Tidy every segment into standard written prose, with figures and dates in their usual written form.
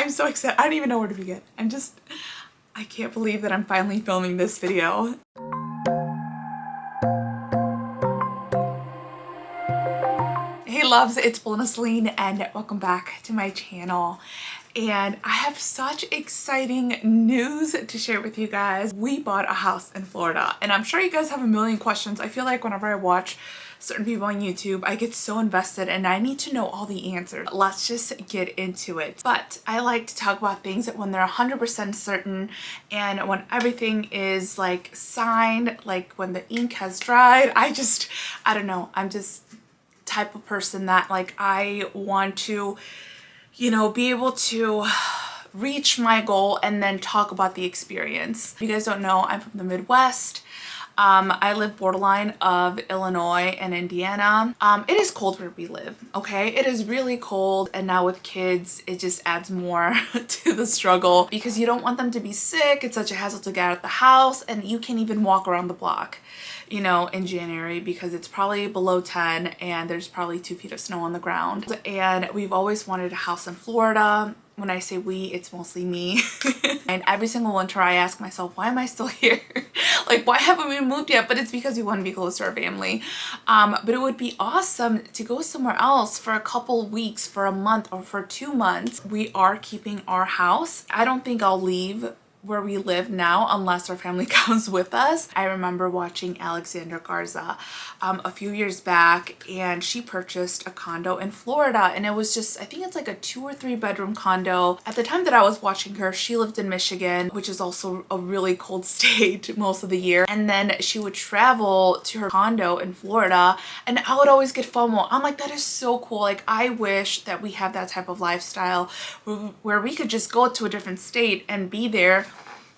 I'm so excited. I don't even know where to begin. I can't believe that I'm finally filming this video. Hey loves, it's Belinda, Selene, and welcome back to my channel. And I have such exciting news to share with you guys. We bought a house in Florida, and I'm sure you guys have a million questions. I feel like whenever I watch certain people on YouTube, I get so invested and I need to know all the answers. Let's just get into it. But I like to talk about things that when they're 100% certain and when everything is like signed, like when the ink has dried. I don't know. I'm just type of person that like I want to, you know, be able to reach my goal and then talk about the experience. If you guys don't know, I'm from the Midwest. I live borderline of Illinois and Indiana. It is cold where we live, okay? It is really cold, and now with kids, it just adds more to the struggle because you don't want them to be sick. It's such a hassle to get out of the house, and you can't even walk around the block, you know, in January because it's probably below 10 and there's probably 2 feet of snow on the ground. And we've always wanted a house in Florida. When I say we, it's mostly me. And every single winter I ask myself, why am I still here? Like, why haven't we moved yet? But it's because we want to be close to our family. But it would be awesome to go somewhere else for a couple weeks, for a month, or for 2 months. We are keeping our house. I don't think I'll leave where we live now unless our family comes with us. I remember watching Alexandra Garza a few years back, and she purchased a condo in Florida, and it was just, I think it's like a 2 or 3 bedroom condo. At the time that I was watching her, she lived in Michigan, which is also a really cold state most of the year, and then she would travel to her condo in Florida, and I would always get FOMO. I'm like, that is so cool. Like, I wish that we have that type of lifestyle where we could just go to a different state and be there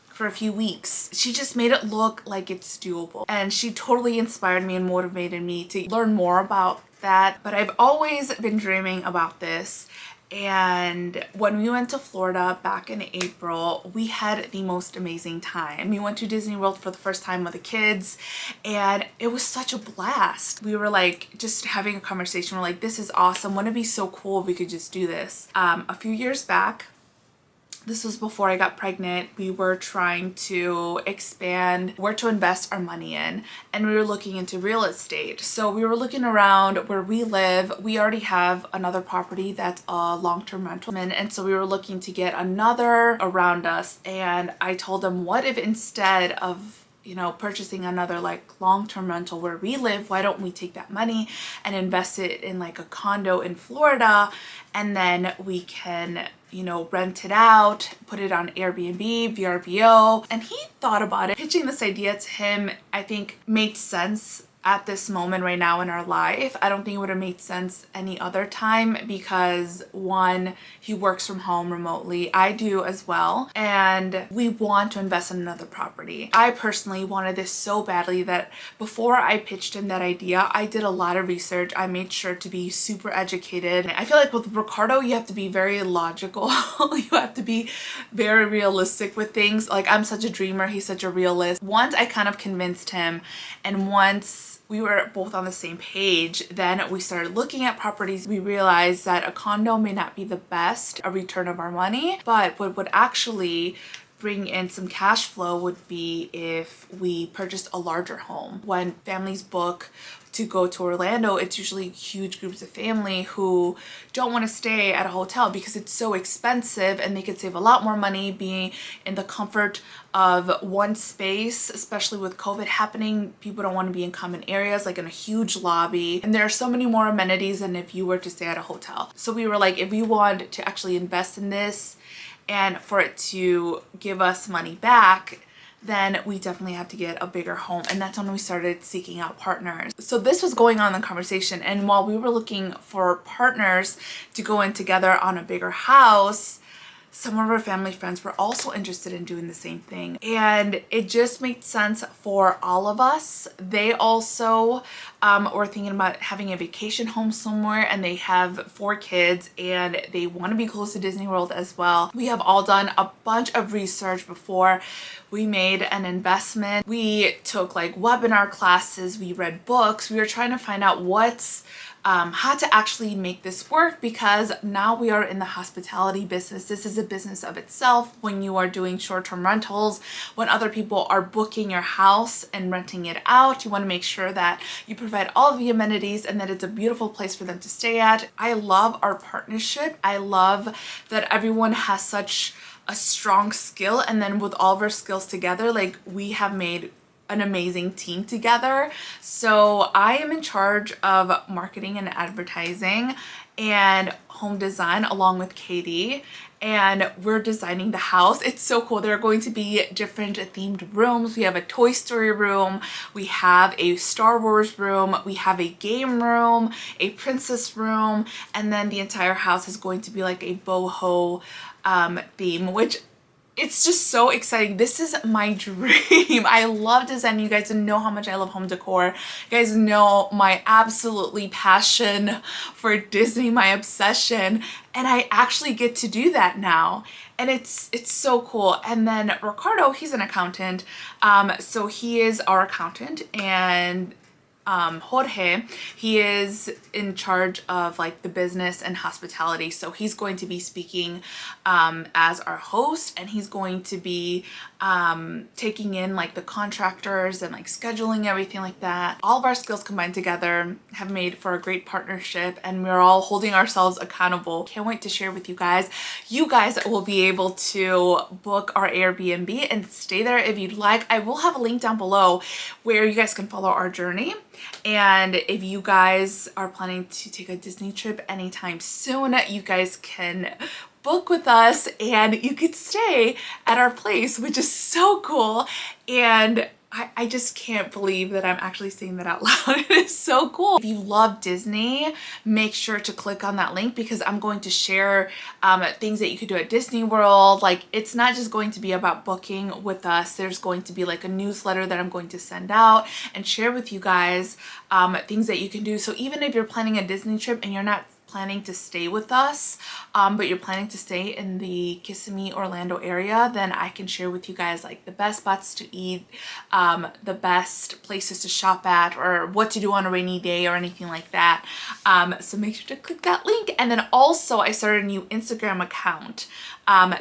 for a few weeks. She just made it look like it's doable, and she totally inspired me and motivated me to learn more about that. But I've always been dreaming about this, and when we went to Florida back in April, we had the most amazing time. We went to Disney World for the first time with the kids, and it was such a blast. We were like just having a conversation. We're like, this is awesome. Wouldn't it be so cool if we could just do this? A few years back, this was before I got pregnant, we were trying to expand where to invest our money in, and we were looking into real estate. So we were looking around where we live. We already have another property that's a long-term rental, and so we were looking to get another around us. And I told them, what if instead of, you know, purchasing another like long-term rental where we live, why don't we take that money and invest it in like a condo in Florida, and then we can, you know, rent it out, put it on Airbnb, VRBO. And he thought about it. Pitching this idea to him, I think, made sense at this moment right now in our life. I don't think it would have made sense any other time because, one, he works from home remotely. I do as well. And we want to invest in another property. I personally wanted this so badly that before I pitched him that idea, I did a lot of research. I made sure to be super educated. I feel like with Ricardo, you have to be very logical. You have to be very realistic with things. Like, I'm such a dreamer. He's such a realist. Once I kind of convinced him, and once we were both on the same page, then we started looking at properties. We realized that a condo may not be the best a return of our money, but what would actually bring in some cash flow would be if we purchased a larger home. When families book to go to Orlando, it's usually huge groups of family who don't want to stay at a hotel because it's so expensive, and they could save a lot more money being in the comfort of one space. Especially with COVID happening, people don't want to be in common areas like in a huge lobby, and there are so many more amenities than if you were to stay at a hotel. So we were like, if we want to actually invest in this and for it to give us money back, then we definitely have to get a bigger home. And that's when we started seeking out partners. So this was going on in the conversation, and while we were looking for partners to go in together on a bigger house, some of our family friends were also interested in doing the same thing, and it just made sense for all of us. They also were thinking about having a vacation home somewhere, and they have 4 kids and they want to be close to Disney World as well. We have all done a bunch of research before we made an investment. We took like webinar classes, we read books, we were trying to find out what's how to actually make this work, because now we are in the hospitality business. This is a business of itself. When you are doing short-term rentals, when other people are booking your house and renting it out, you want to make sure that you provide all of the amenities and that it's a beautiful place for them to stay at. I love our partnership. I love that everyone has such a strong skill, and then with all of our skills together, like, we have made an amazing team together. So I am in charge of marketing and advertising and home design along with Katie, and we're designing the house. It's so cool. There are going to be different themed rooms. We have a Toy Story room, we have a Star Wars room, we have a game room, a princess room, and then the entire house is going to be like a boho theme, which it's just so exciting. This is my dream. I love design. You guys know how much I love home decor. You guys know my absolutely passion for Disney, my obsession, and I actually get to do that now. And it's so cool. And then Ricardo, he's an accountant. So he is our accountant, and Jorge, he is in charge of like the business and hospitality. So he's going to be speaking as our host, and he's going to be taking in like the contractors and like scheduling everything like that. All of our skills combined together have made for a great partnership, and we're all holding ourselves accountable. Can't wait to share with you guys. You guys will be able to book our Airbnb and stay there if you'd like. I will have a link down below where you guys can follow our journey. And if you guys are planning to take a Disney trip anytime soon, you guys can book with us and you could stay at our place, which is so cool. And I just can't believe that I'm actually saying that out loud. It is so cool. If you love Disney, make sure to click on that link, because I'm going to share things that you could do at Disney World. Like, it's not just going to be about booking with us. There's going to be like a newsletter that I'm going to send out and share with you guys things that you can do. So even if you're planning a Disney trip and you're not planning to stay with us, but you're planning to stay in the Kissimmee, Orlando area, then I can share with you guys like the best spots to eat, the best places to shop at, or what to do on a rainy day or anything like that. So make sure to click that link. And then also I started a new Instagram account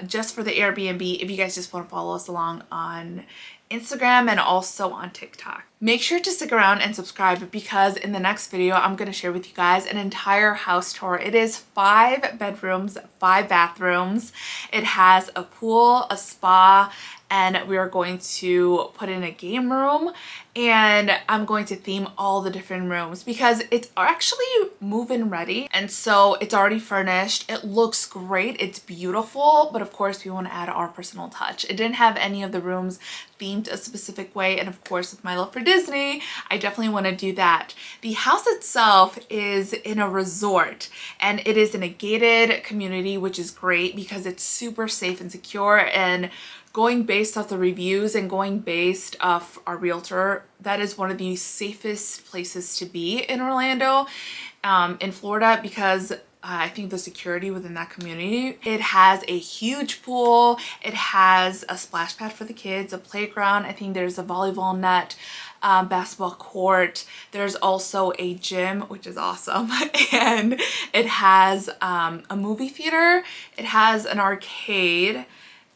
just for the Airbnb, if you guys just want to follow us along on Instagram and also on TikTok. Make sure to stick around and subscribe, because in the next video I'm going to share with you guys an entire house tour. It is 5 bedrooms, 5 bathrooms. It has a pool, a spa, and we are going to put in a game room, and I'm going to theme all the different rooms because it's actually move-in ready, and so it's already furnished. It looks great, it's beautiful, but of course we want to add our personal touch. It didn't have any of the rooms themed a specific way, and of course with my love for Disney, I definitely want to do that. The house itself is in a resort, and it is in a gated community, which is great because it's super safe and secure. And going based off the reviews and going based off our realtor, that is one of the safest places to be in Orlando, in Florida, because I think the security within that community. It has a huge pool. It has a splash pad for the kids, a playground. I think there's a volleyball net, basketball court. There's also a gym, which is awesome. And it has a movie theater. It has an arcade.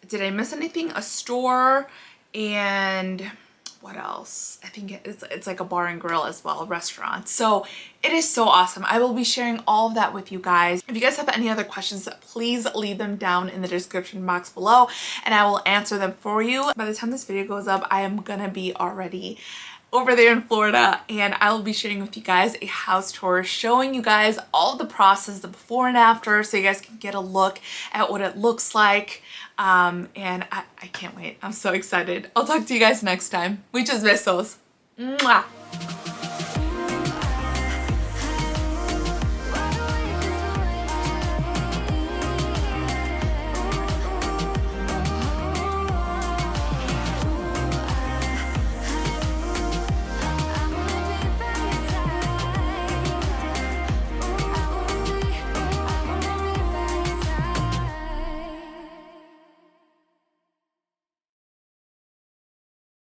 Did I miss anything? A store, and what else? I think it's like a bar and grill as well, a restaurant. So it is so awesome. I will be sharing all of that with you guys. If you guys have any other questions, please leave them down in the description box below and I will answer them for you. By the time this video goes up, I am gonna be already over there in Florida, and I will be sharing with you guys a house tour, showing you guys all the process, the before and after, so you guys can get a look at what it looks like. And I can't wait. I'm so excited. I'll talk to you guys next time. Muchos besos. Mwah.